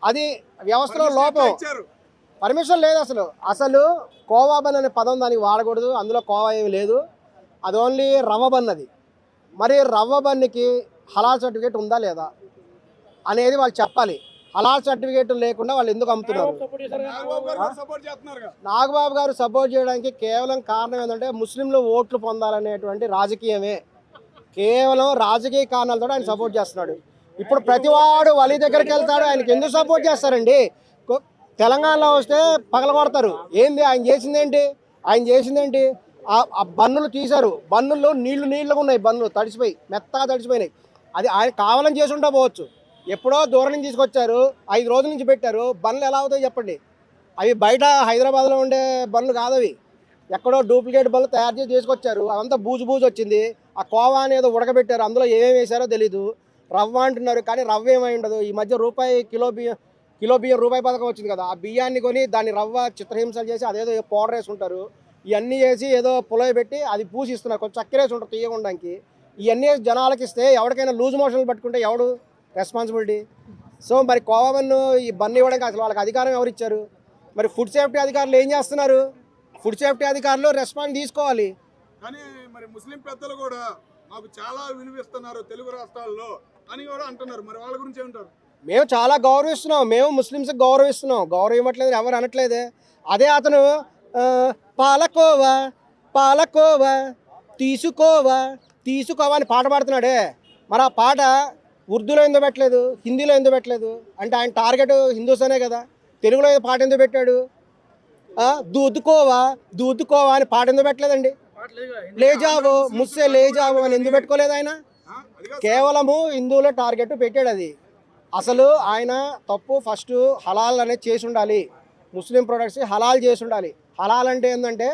అది వ్యవస్థలో లోపం. పర్మిషన్ లేదు అసలు కోవా బన్ అనే పదం దానికి వాడకూడదు. అందులో కోవా ఏమి లేదు. అది ఓన్లీ రవ్వ బన్ అది. మరి రవ్వ బన్నికి హలాల్ సర్టిఫికేట్ ఉందా లేదా అనేది వాళ్ళు చెప్పాలి. హలాల్ సర్టిఫికేట్ లేకుండా వాళ్ళు ఎందుకు అమ్ముతున్నారు? నాగబాబు గారు సపోర్ట్ చేయడానికి కేవలం కారణం ఏంటంటే ముస్లింలు ఓట్లు పొందాలనేటువంటి రాజకీయమే. కేవలం రాజకీయ కారణాలతో ఆయన సపోర్ట్ చేస్తున్నాడు. ఇప్పుడు ప్రతివాడు వలి దగ్గరికి వెళ్తాడు. ఆయనకి ఎందుకు సపోర్ట్ చేస్తారండి? తెలంగాణలో వస్తే పగలగొడతారు. ఏంది ఆయన చేసిందేంటి? ఆ బన్నులు తీశారు. బన్నుల్లో నీళ్లుగా ఉన్నాయి. బన్నులు తడిసిపోయి మెత్తగా తడిసిపోయినాయి. అది ఆయన కావాలని చేసి ఉంటా పోవచ్చు. ఎప్పుడో దూరం నుంచి తీసుకొచ్చారు. 5 రోజుల నుంచి పెట్టారు. బండ్లు ఎలా అవుతాయి చెప్పండి? అవి బయట హైదరాబాద్లో ఉండే బండ్లు కాదు. అవి ఎక్కడో డూప్లికేట్ బండ్లు తయారు చేసి తీసుకొచ్చారు. అదంతా బూజు వచ్చింది. ఆ కోవా అనేది ఉడకబెట్టారు. అందులో ఏమేమి వేశారో తెలీదు. రవ్వ అంటున్నారు, కానీ రవ్వ ఏమై ఉండదు. ఈ మధ్య కిలో బియ్యం రూపాయి పథకం వచ్చింది కదా. ఆ బియ్యాన్ని కొని దాన్ని రవ్వ చిత్రహింసలు చేసి అదేదో పౌడర్ వేసుకుంటారు. ఇవన్నీ వేసి ఏదో పులవ పెట్టి అది పూసిస్తున్నారు. కొంచెం చక్కెర వేసి ఉంటారు తీయకుండానికి. ఇవన్నీ జనాలకి ఇస్తే ఎవరికైనా లూజ్ మోషన్లు పట్టుకుంటే ఎవడు రెస్పాన్సిబిలిటీ? సో మరి కోవా బన్ను ఈ బన్ను ఇవ్వడానికి అసలు వాళ్ళకి అధికారం ఎవరు ఇచ్చారు? మరి ఫుడ్ సేఫ్టీ అధికారులు ఏం చేస్తున్నారు? ఫుడ్ సేఫ్టీ అధికారులు రెస్పాన్స్ తీసుకోవాలి. కానీ మరి ముస్లిం పెద్దలు కూడా మాకు చాలా విలువిస్తున్నారు తెలుగు రాష్ట్రాల్లో అని కూడా అంటున్నారు. మరి వాళ్ళ గురించి ఏమంటారు? మేము చాలా గౌరవిస్తున్నాం. మేము ముస్లిమ్స్కి గౌరవిస్తున్నాం. గౌరవం ఇవ్వట్లేదు ఎవరు అనట్లేదే. అదే అతను పాలకోవా తీసుకోవా అని పాట పాడుతున్నాడే. మరి ఆ పాట ఉర్దూలో ఎందుకు పెట్టలేదు? హిందీలో ఎందుకు పెట్టలేదు? అంటే ఆయన టార్గెట్ హిందూస్ అనే కదా. తెలుగులో పాట ఎందుకు పెట్టాడు? దూదుకోవా అని పాట ఎందుకు పెట్టలేదండి? లేజావో ముస్సే లేజావో అని ఎందుకు పెట్టుకోలేదు ఆయన? కేవలము హిందువుల టార్గెట్ పెట్టాడు. అది అసలు ఆయన తప్పు. ఫస్ట్ హలాల్ అనేది చేసి ఉండాలి. ముస్లిం ప్రొడక్ట్స్ హలాల్ చేసి ఉండాలి. హలాల్ అంటే ఏంటంటే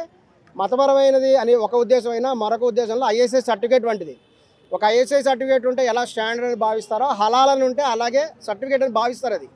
మతపరమైనది అని ఒక ఉద్దేశం అయినా మరొక ఉద్దేశంలో ఐఎస్ఐ సర్టిఫికేట్ వంటిది. ఒక ఐఎస్ఐ సర్టిఫికేట్ ఉంటే ఎలా స్టాండర్డ్ అని భావిస్తారో హలాల్ అని ఉంటే అలాగే సర్టిఫికేట్ అని భావిస్తారు. అది